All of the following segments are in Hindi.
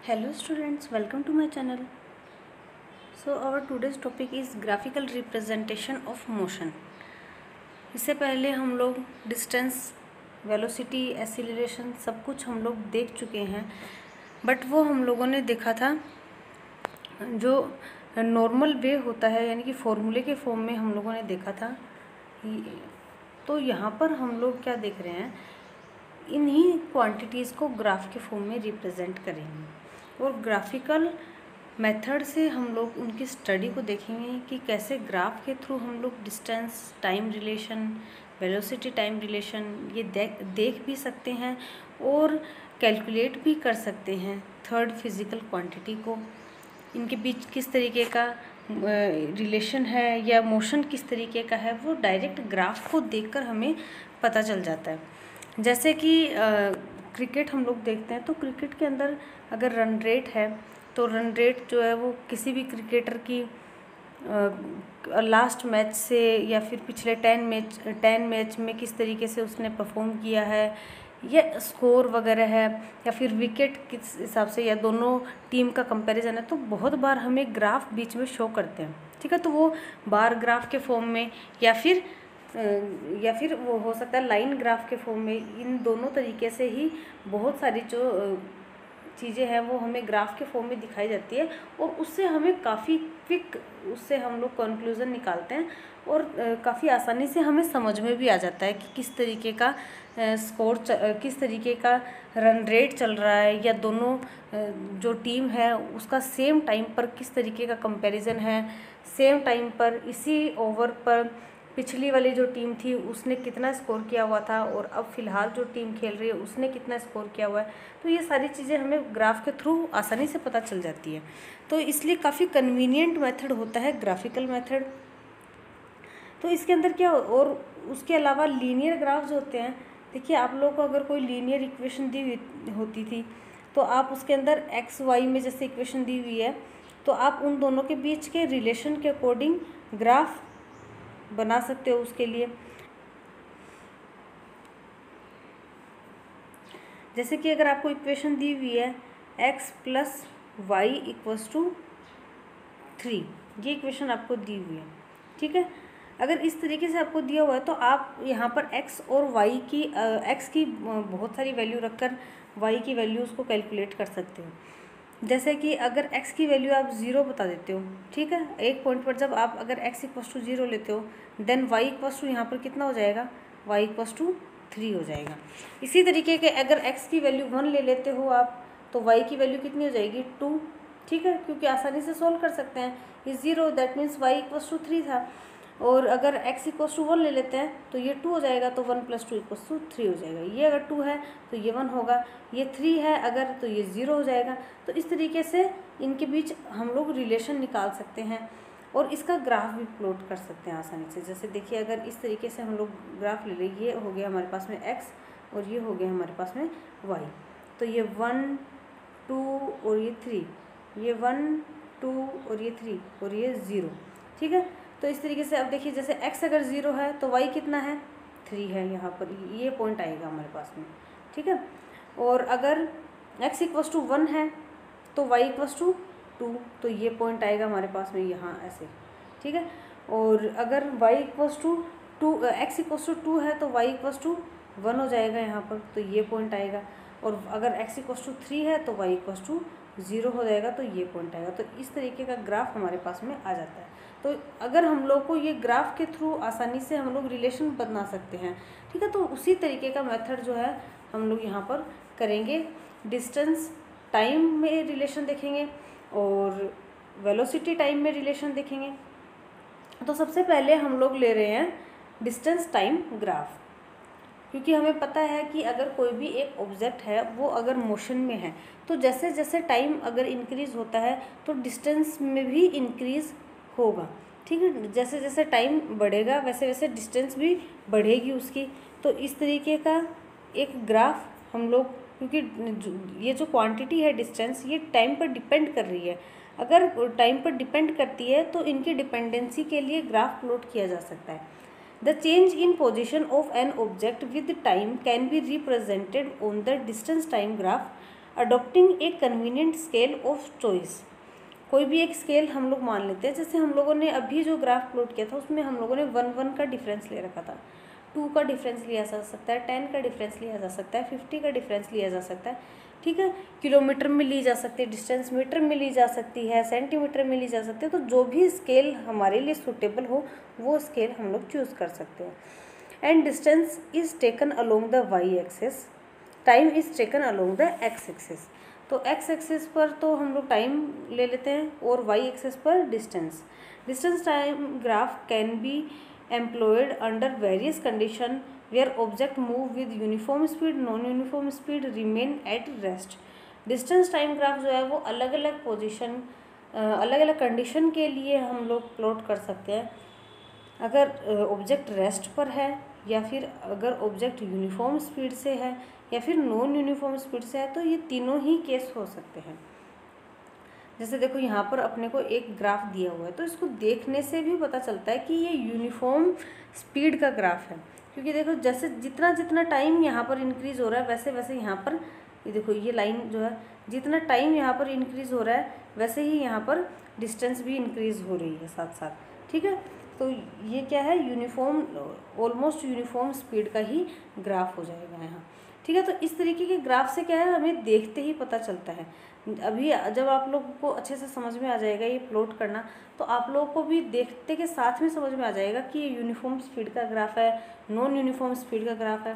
Hello students, welcome to my channel. So our today's topic is graphical representation of motion. इससे पहले हम लोग डिस्टेंस, वेलोसिटी, एक्सीलरेशन सब कुछ हम लोग देख चुके हैं, बट वो हम लोगों ने देखा था जो नॉर्मल वे होता है, यानी कि फॉर्मूले के फॉर्म में हम लोगों ने देखा था। तो यहाँ पर हम लोग क्या देख रहे हैं, इन्हीं क्वांटिटीज़ को ग्राफ के फॉर्म में रिप्रेजेंट करेंगे और ग्राफिकल मेथड से हम लोग उनकी स्टडी को देखेंगे कि कैसे ग्राफ के थ्रू हम लोग distance, time relation, velocity time relation ये देख भी सकते हैं और कैलकुलेट भी कर सकते हैं थर्ड फिजिकल क्वांटिटी को। इनके बीच किस तरीके का रिलेशन है या मोशन किस तरीके का है, वो डायरेक्ट ग्राफ को देखकर हमें पता चल जाता है। जैसे कि क्रिकेट हम लोग देखते हैं, तो क्रिकेट के अंदर अगर रन रेट है तो रन रेट जो है वो किसी भी क्रिकेटर की लास्ट मैच से या फिर पिछले 10 मैच में किस तरीके से उसने परफॉर्म किया है, या स्कोर वगैरह है, या फिर विकेट किस हिसाब से, या दोनों टीम का कंपैरिजन है, तो बहुत बार हमें ग्राफ बीच में शो करते हैं। ठीक है, तो वो बार ग्राफ के फॉर्म में या फिर वो हो सकता है लाइन ग्राफ के फॉर्म में। इन दोनों तरीके से ही बहुत सारी जो चीज़ें हैं वो हमें ग्राफ के फॉर्म में दिखाई जाती है और उससे हमें काफ़ी क्विक उससे हम लोग कंक्लूज़न निकालते हैं और काफ़ी आसानी से हमें समझ में भी आ जाता है कि किस तरीके का किस तरीके का रन रेट चल रहा है, या दोनों जो टीम है उसका सेम टाइम पर किस तरीके का कंपैरिजन है, सेम टाइम पर इसी ओवर पर पिछली वाली जो टीम थी उसने कितना स्कोर किया हुआ था और अब फ़िलहाल जो टीम खेल रही है उसने कितना स्कोर किया हुआ है। तो ये सारी चीज़ें हमें ग्राफ के थ्रू आसानी से पता चल जाती है, तो इसलिए काफ़ी कन्वीनियंट मेथड होता है ग्राफिकल मेथड। तो इसके अंदर क्या, और उसके अलावा लीनियर ग्राफ जो होते हैं, देखिए आप लोगों को अगर कोई लीनियर इक्वेशन दी हुई होती थी तो आप उसके अंदर एक्स वाई में जैसे इक्वेशन दी हुई है तो आप उन दोनों के बीच के रिलेशन के अकॉर्डिंग ग्राफ बना सकते हो। उसके लिए जैसे कि अगर आपको इक्वेशन दी हुई है x plus y equals to 3, ये इक्वेशन आपको दी हुई है। ठीक है, अगर इस तरीके से आपको दिया हुआ है तो आप यहाँ पर x और y की x की बहुत सारी वैल्यू रखकर y की वैल्यूज़ को कैलकुलेट कर सकते हो। जैसे कि अगर x की वैल्यू आप 0 बता देते हो, ठीक है, एक पॉइंट पर जब आप अगर x इक्वल्स टू 0 लेते हो, देन y इक्वल्स टू यहाँ पर कितना हो जाएगा, y इक्वल्स टू 3 हो जाएगा। इसी तरीके के अगर x की वैल्यू 1 ले लेते हो आप तो y की वैल्यू कितनी हो जाएगी, 2। ठीक है, क्योंकि आसानी से सोल्व कर सकते हैं, ये 0 that means y equals to 3 था। और अगर x इक्वल्स टू 1 ले लेते हैं तो ये 2 हो जाएगा, तो 1 प्लस 2 इक्वल्स टू 3 हो जाएगा। ये अगर 2 है तो ये 1 होगा, ये 3 है अगर तो ये 0 हो जाएगा। तो इस तरीके से इनके बीच हम लोग रिलेशन निकाल सकते हैं और इसका ग्राफ भी प्लॉट कर सकते हैं आसानी से। जैसे देखिए, अगर इस तरीके से हम लोग ग्राफ ले लें, ये हो गया हमारे पास में x और ये हो गया हमारे पास में y, तो ये 1 2 और ये 3, ये 1 2 और ये 3 और ये 0। ठीक है, तो इस तरीके से अब देखिए, जैसे x अगर 0 है तो y कितना है, 3 है, यहाँ पर ये पॉइंट आएगा हमारे पास में। ठीक है, और अगर x इक्वल्स टू 1 है तो y इक्वल्स टू 2, तो ये पॉइंट आएगा हमारे पास में यहाँ ऐसे। ठीक है, और अगर y equals to x equals to 2 है तो y इक्वल्स टू 1 हो जाएगा यहाँ पर, तो ये पॉइंट आएगा। और अगर x इक्वल्स टू 3 है तो y इक्वल्स टू 0 हो जाएगा, तो ये पॉइंट आएगा। तो इस तरीके का ग्राफ हमारे पास में आ जाता है। तो अगर हम लोग को ये ग्राफ के थ्रू आसानी से हम लोग रिलेशन बना सकते हैं। ठीक है, तो उसी तरीके का मेथड जो है हम लोग यहाँ पर करेंगे। डिस्टेंस टाइम में रिलेशन देखेंगे और वेलोसिटी टाइम में रिलेशन देखेंगे। तो सबसे पहले हम लोग ले रहे हैं डिस्टेंस टाइम ग्राफ, क्योंकि हमें पता है कि अगर कोई भी एक ऑब्जेक्ट है वो अगर मोशन में है तो जैसे जैसे टाइम अगर इंक्रीज़ होता है तो डिस्टेंस में भी इंक्रीज़ होगा। ठीक है, जैसे जैसे टाइम बढ़ेगा वैसे वैसे डिस्टेंस भी बढ़ेगी उसकी। तो इस तरीके का एक ग्राफ हम लोग, क्योंकि ये जो क्वांटिटी है डिस्टेंस, ये टाइम पर डिपेंड कर रही है। अगर टाइम पर डिपेंड करती है तो इनकी डिपेंडेंसी के लिए ग्राफ प्लॉट किया जा सकता है। The change in position of an object with time can be represented on the distance time graph adopting A convenient scale of choice. कोई भी एक स्केल हम लोग मान लेते हैं, जैसे हम लोगों ने अभी जो ग्राफ प्लॉट किया था उसमें हम लोगों ने 1 का डिफरेंस ले रखा था, 2 का डिफरेंस लिया जा सकता है, 10 का डिफरेंस लिया जा सकता है, 50 का डिफरेंस लिया जा सकता है, ठीक है। किलोमीटर में ली जा सकती है डिस्टेंस, मीटर में ली जा सकती है, सेंटीमीटर में ली जा सकती है। तो जो भी स्केल हमारे लिए सूटेबल हो वो स्केल हम लोग चूज़ कर सकते हैं। And distance is taken along the y axis, time is taken along the x axis. तो एक्स एक्सिस पर तो हम लोग टाइम ले लेते हैं और वाई एक्सिस पर distance. Distance time graph can be employed under various condition where object move with uniform speed, non uniform speed, remain at rest. Distance time graph जो है वो अलग अलग पोजीशन, अलग अलग कंडीशन के लिए हम लोग प्लॉट कर सकते हैं। अगर ऑब्जेक्ट रेस्ट पर है, या फिर अगर ऑब्जेक्ट यूनिफॉर्म स्पीड से है, या फिर नॉन यूनिफॉर्म स्पीड से है, तो ये तीनों ही केस हो सकते हैं। जैसे देखो यहाँ पर अपने को एक ग्राफ दिया हुआ है, तो इसको देखने से भी पता चलता है कि ये यूनिफॉर्म स्पीड का ग्राफ है, क्योंकि देखो जैसे जितना जितना टाइम यहाँ पर इंक्रीज़ हो रहा है वैसे वैसे यहाँ पर ये देखो ये लाइन जो है, जितना टाइम यहाँ पर इंक्रीज़ हो रहा है वैसे ही यहाँ पर डिस्टेंस भी इंक्रीज़ हो रही है साथ साथ, ठीक है। तो ये क्या है, यूनिफॉर्म, ऑलमोस्ट यूनिफॉर्म स्पीड का ही ग्राफ हो जाएगा यहाँ, ठीक है। तो इस तरीके के ग्राफ से क्या है, हमें देखते ही पता चलता है। अभी जब आप लोगों को अच्छे से समझ में आ जाएगा ये प्लॉट करना, तो आप लोगों को भी देखते के साथ में समझ में आ जाएगा कि ये यूनिफॉर्म स्पीड का ग्राफ है, नॉन यूनिफॉर्म स्पीड का ग्राफ है।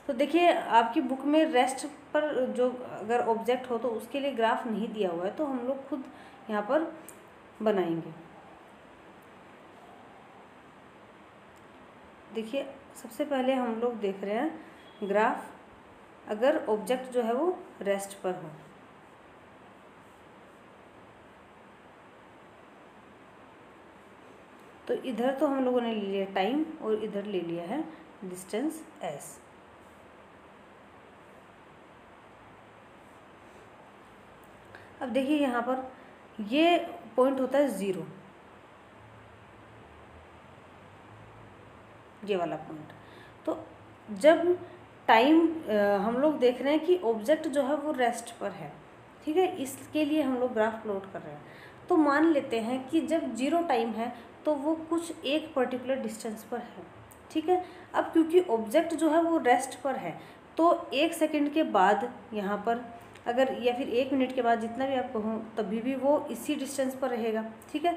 तो देखिए आपकी बुक में रेस्ट पर जो अगर ऑब्जेक्ट हो तो उसके लिए ग्राफ नहीं दिया हुआ है, तो हम लोग खुद यहाँ पर बनाएंगे। देखिए सबसे पहले हम लोग देख रहे हैं ग्राफ, अगर ऑब्जेक्ट जो है वो रेस्ट पर हो। तो इधर तो हम लोगों ने ले लिया टाइम और इधर ले लिया है डिस्टेंस s। अब देखिए यहाँ पर ये पॉइंट होता है 0, ये वाला पॉइंट। तो जब टाइम हम लोग देख रहे हैं कि ऑब्जेक्ट जो है वो रेस्ट पर है, ठीक है, इसके लिए हम लोग ग्राफ प्लॉट कर रहे हैं। तो मान लेते हैं कि जब 0 टाइम है तो वो कुछ एक पर्टिकुलर डिस्टेंस पर है, ठीक है। अब क्योंकि ऑब्जेक्ट जो है वो रेस्ट पर है, तो 1 सेकंड के बाद यहाँ पर अगर, या फिर 1 मिनट के बाद, जितना भी आप कहूँ, तभी भी वो इसी डिस्टेंस पर रहेगा, ठीक है।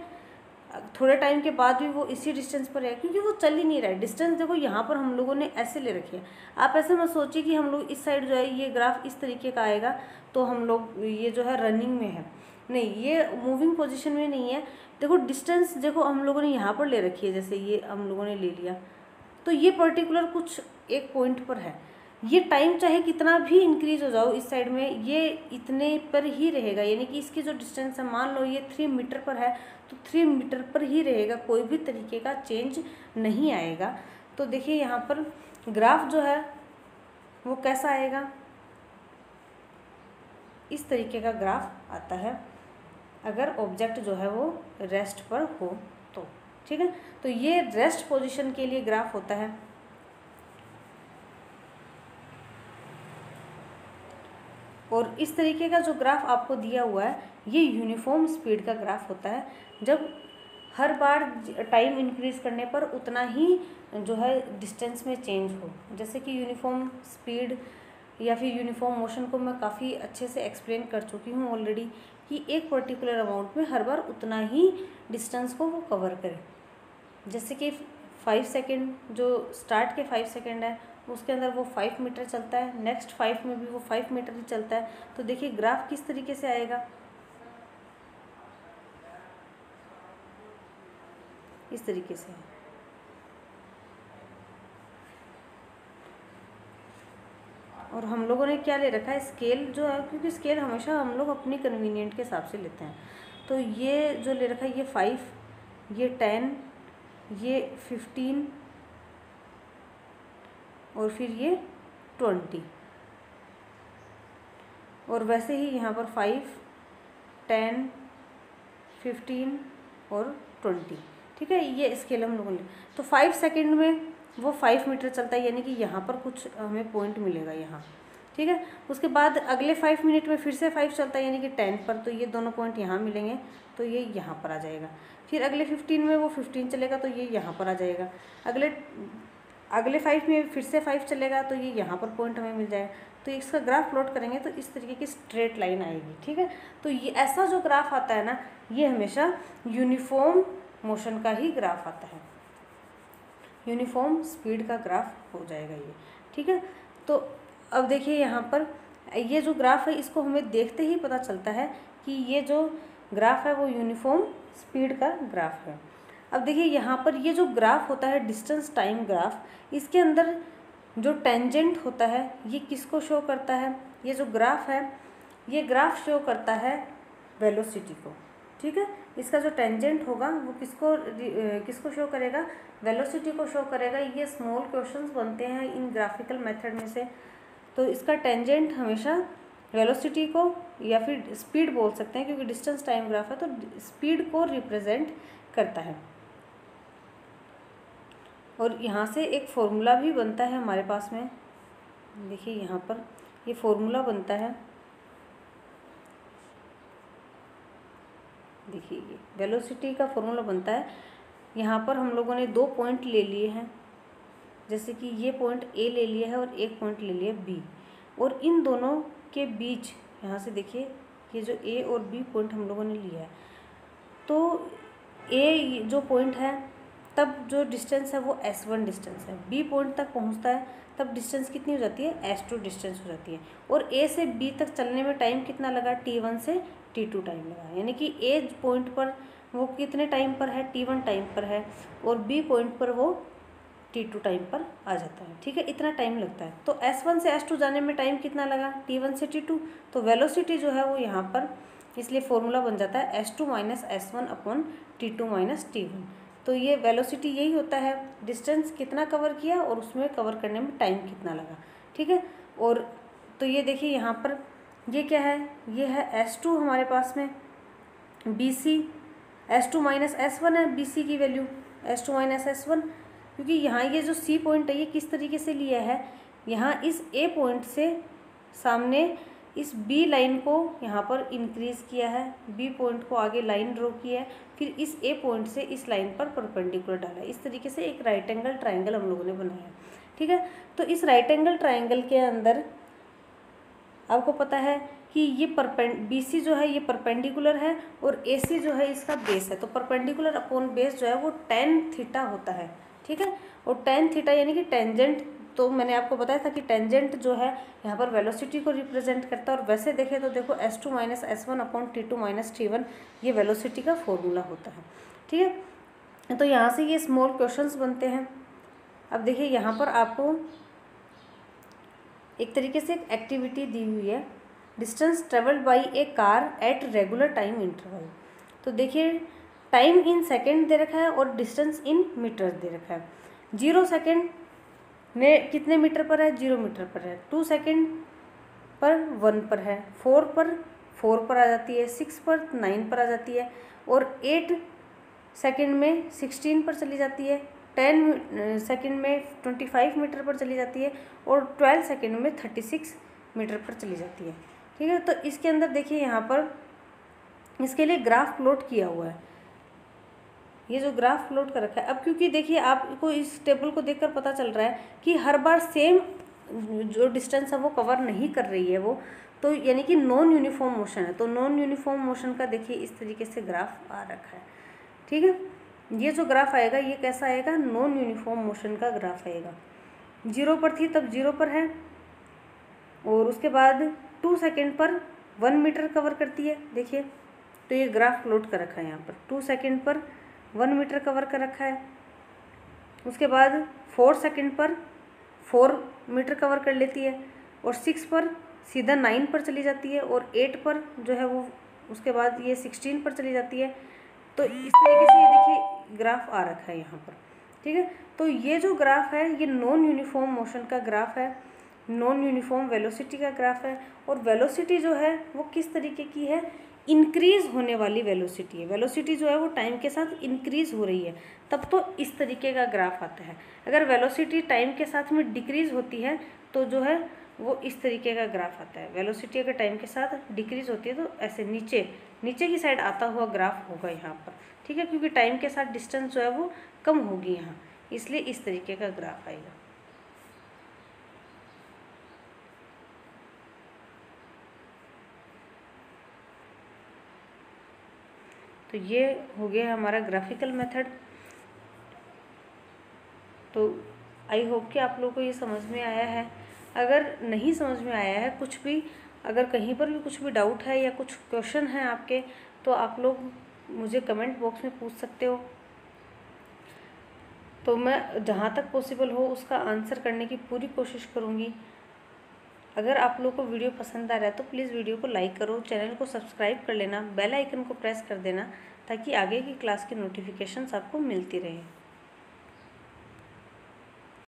थोड़े टाइम के बाद भी वो इसी डिस्टेंस पर है, क्योंकि वो चल ही नहीं रहा है। डिस्टेंस देखो यहाँ पर हम लोगों ने ऐसे ले रखी है। आप ऐसे मत सोचिए कि हम लोग इस साइड जो है ये ग्राफ इस तरीके का आएगा तो हम लोग ये जो है रनिंग में है, नहीं, ये मूविंग पोजीशन में नहीं है। देखो डिस्टेंस देखो हम लोगों ने यहाँ पर ले रखी है, जैसे ये हम लोगों ने ले लिया, तो ये पर्टिकुलर कुछ एक पॉइंट पर है। ये टाइम चाहे कितना भी इंक्रीज हो जाओ इस साइड में, ये इतने पर ही रहेगा। यानी कि इसकी जो डिस्टेंस है, मान लो ये 3 मीटर पर है, तो 3 मीटर पर ही रहेगा, कोई भी तरीके का चेंज नहीं आएगा। तो देखिए यहाँ पर ग्राफ जो है वो कैसा आएगा, इस तरीके का ग्राफ आता है अगर ऑब्जेक्ट जो है वो रेस्ट पर हो तो, ठीक है। तो ये रेस्ट पोजीशन के लिए ग्राफ होता है। और इस तरीके का जो ग्राफ आपको दिया हुआ है ये यूनिफॉर्म स्पीड का ग्राफ होता है, जब हर बार टाइम इंक्रीज करने पर उतना ही जो है डिस्टेंस में चेंज हो। जैसे कि यूनिफॉर्म स्पीड या फिर यूनिफॉर्म मोशन को मैं काफ़ी अच्छे से एक्सप्लेन कर चुकी हूँ ऑलरेडी, कि एक पर्टिकुलर अमाउंट में हर बार उतना ही डिस्टेंस को वो कवर करे। जैसे कि 5 सेकेंड, जो स्टार्ट के 5 सेकेंड है उसके अंदर वो 5 मीटर चलता है, नेक्स्ट 5 में भी वो 5 मीटर ही चलता है। तो देखिए ग्राफ किस तरीके से आएगा, इस तरीके से। और हम लोगों ने क्या ले रखा है, स्केल जो है, क्योंकि स्केल हमेशा हम लोग अपनी कन्वीनियंट के हिसाब से लेते हैं। तो ये जो ले रखा है ये 5, ये 10, ये 15 और फिर ये 20। और वैसे ही यहाँ पर 5, 10, 15 और 20, ठीक है। ये स्केल हम लोगों ने, तो 5 सेकेंड में वो 5 मीटर चलता है, यानी कि यहाँ पर कुछ हमें पॉइंट मिलेगा यहाँ, ठीक है। उसके बाद अगले 5 मिनट में फिर से 5 चलता है, यानी कि 10 पर, तो ये दोनों पॉइंट यहाँ मिलेंगे, तो ये यहाँ पर आ जाएगा। फिर अगले 15 में वो 15 चलेगा, तो ये यहाँ पर आ जाएगा। अगले 5 में फिर से 5 चलेगा, तो ये यहाँ पर पॉइंट हमें मिल जाएगा। तो इसका ग्राफ प्लॉट करेंगे तो इस तरीके की स्ट्रेट लाइन आएगी, ठीक है। तो ये ऐसा जो ग्राफ आता है ना, ये हमेशा यूनिफॉर्म मोशन का ही ग्राफ आता है, यूनिफॉर्म स्पीड का ग्राफ हो जाएगा ये, ठीक है। तो अब देखिए यहाँ पर ये जो ग्राफ है, इसको हमें देखते ही पता चलता है कि ये जो ग्राफ है वो यूनिफॉर्म स्पीड का ग्राफ है। अब देखिए यहाँ पर ये जो ग्राफ होता है डिस्टेंस टाइम ग्राफ, इसके अंदर जो टेंजेंट होता है ये किसको शो करता है, ये जो ग्राफ है ये ग्राफ शो करता है वेलोसिटी को, ठीक है। इसका जो टेंजेंट होगा वो किसको शो करेगा, वेलोसिटी को शो करेगा। ये स्मॉल क्वेश्चंस बनते हैं इन ग्राफिकल मेथड में से, तो इसका टेंजेंट हमेशा वेलोसिटी को या फिर स्पीड बोल सकते हैं, क्योंकि डिस्टेंस टाइम ग्राफ है तो स्पीड को रिप्रेजेंट करता है। और यहाँ से एक फॉर्मूला भी बनता है हमारे पास में, देखिए यहाँ पर ये फॉर्मूला बनता है, देखिए ये वेलोसिटी का फॉर्मूला बनता है। यहाँ पर हम लोगों ने 2 पॉइंट ले लिए हैं, जैसे कि ये पॉइंट ए ले लिया है और एक पॉइंट ले लिया बी, और इन दोनों के बीच यहाँ से देखिए ये जो ए और बी पॉइंट हम लोगों ने लिया है, तो ए जो पॉइंट है तब जो डिस्टेंस है वो s1 डिस्टेंस है, बी पॉइंट तक पहुँचता है तब डिस्टेंस कितनी हो जाती है, s2 डिस्टेंस हो जाती है। और ए से बी तक चलने में टाइम कितना लगा, t1 से t2 टाइम लगा, यानी कि ए पॉइंट पर वो कितने टाइम पर है, t1 टाइम पर है, और बी पॉइंट पर वो t2 टाइम पर आ जाता है, ठीक है। इतना टाइम लगता है। तो s1 से s2 जाने में टाइम कितना लगा, t1 से t2, तो वेलोसिटी जो है वो यहाँ पर, इसलिए फॉर्मूला बन जाता है s2 minus s1 upon t2 minus t1। तो ये वेलोसिटी यही होता है, डिस्टेंस कितना कवर किया और उसमें कवर करने में टाइम कितना लगा, ठीक है। और तो ये देखिए यहाँ पर ये क्या है, ये है s2 हमारे पास में, bc s2 माइनस s1 है, bc की वैल्यू s2 माइनस s1, क्योंकि यहाँ ये जो c पॉइंट है ये किस तरीके से लिया है, यहाँ इस a पॉइंट से सामने इस b लाइन को यहाँ पर इंक्रीज़ किया है, b पॉइंट को आगे लाइन ड्रॉ किया है, फिर इस a पॉइंट से इस लाइन पर परपेंडिकुलर डाला है। इस तरीके से एक राइट एंगल ट्रायंगल हम लोगों ने बनाया, ठीक है। तो इस राइट एंगल ट्रायंगल के अंदर आपको पता है कि ये BC जो है ये परपेंडिकुलर है और AC जो है इसका बेस है, तो परपेंडिकुलर अपॉन बेस जो है वो tan थीटा होता है, ठीक है। और tan थीटा यानी कि टेंजेंट, तो मैंने आपको बताया था कि टेंजेंट जो है यहाँ पर वेलोसिटी को रिप्रेजेंट करता है। और वैसे देखें तो देखो s2 minus s1 upon t2 minus t1 ये वेलोसिटी का फॉर्मूला होता है, ठीक है। तो यहाँ से ये स्मॉल क्वेश्चंस बनते हैं। अब देखिए यहाँ पर आपको एक तरीके से एक एक्टिविटी दी हुई है, distance travelled by A car at regular time interval. तो देखिए टाइम इन सेकेंड दे रखा है और डिस्टेंस इन मीटर्स दे रखा है। 0 सेकेंड में कितने मीटर पर है, 0 मीटर पर है, 2 सेकेंड पर 1 पर है, 4 पर आ जाती है, 6 पर 9 पर आ जाती है, और 8 सेकेंड में 16 पर चली जाती है, 10 सेकेंड में 25 मीटर पर चली जाती है, और 12 सेकेंड में 36 मीटर पर चली जाती है, ठीक है। तो इसके अंदर देखिए यहाँ पर इसके लिए ग्राफ प्लॉट किया हुआ है, ये जो ग्राफ प्लॉट कर रखा है। अब क्योंकि देखिए आपको इस टेबल को देखकर पता चल रहा है कि हर बार सेम जो डिस्टेंस है वो कवर नहीं कर रही है वो, तो यानी कि नॉन यूनिफॉर्म मोशन है। तो नॉन यूनिफॉर्म मोशन का देखिए इस तरीके से ग्राफ आ रखा है, ठीक है। ये जो ग्राफ आएगा ये कैसा आएगा, नॉन यूनिफॉर्म मोशन का ग्राफ आएगा। 0 पर थी तब 0 पर है, और उसके बाद 2 सेकेंड पर 1 मीटर कवर करती है, देखिए। तो ये ग्राफ प्लॉट कर रखा है यहाँ पर, 2 सेकेंड पर 1 मीटर कवर कर रखा है। उसके बाद 4 सेकेंड पर 4 मीटर कवर कर लेती है, और 6 पर सीधा 9 पर चली जाती है, और 8 पर जो है वो उसके बाद ये 16 पर चली जाती है। तो इस तरीके से ये देखिए ग्राफ आ रखा है यहाँ पर, ठीक है। तो ये जो ग्राफ है ये नॉन यूनिफॉर्म मोशन का ग्राफ है, नॉन यूनिफॉर्म वेलोसिटी का ग्राफ है। और वेलोसिटी जो है वो किस तरीके की है, इंक्रीज़ होने वाली वेलोसिटी है। वेलोसिटी जो है वो टाइम के साथ इंक्रीज़ हो रही है, तब तो इस तरीके का ग्राफ आता है। अगर वेलोसिटी टाइम के साथ में डिक्रीज़ होती है तो जो है वो इस तरीके का ग्राफ आता है। वेलोसिटी अगर टाइम के साथ डिक्रीज होती है तो ऐसे नीचे नीचे की साइड आता हुआ ग्राफ होगा यहाँ पर, ठीक है, क्योंकि टाइम के साथ डिस्टेंस जो है वो कम होगी यहाँ, इसलिए इस तरीके का ग्राफ आएगा। तो ये हो गया हमारा ग्राफिकल मेथड। तो आई होप कि आप लोगों को ये समझ में आया है। अगर नहीं समझ में आया है कुछ भी, अगर कहीं पर भी कुछ भी डाउट है या कुछ क्वेश्चन है आपके, तो आप लोग मुझे कमेंट बॉक्स में पूछ सकते हो। तो मैं जहाँ तक पॉसिबल हो उसका आंसर करने की पूरी कोशिश करूँगी। अगर आप लोग को वीडियो पसंद आ रहा है तो प्लीज़ वीडियो को लाइक करो, चैनल को सब्सक्राइब कर लेना, बेल आइकन को प्रेस कर देना ताकि आगे की क्लास की नोटिफिकेशंस आपको मिलती रहे।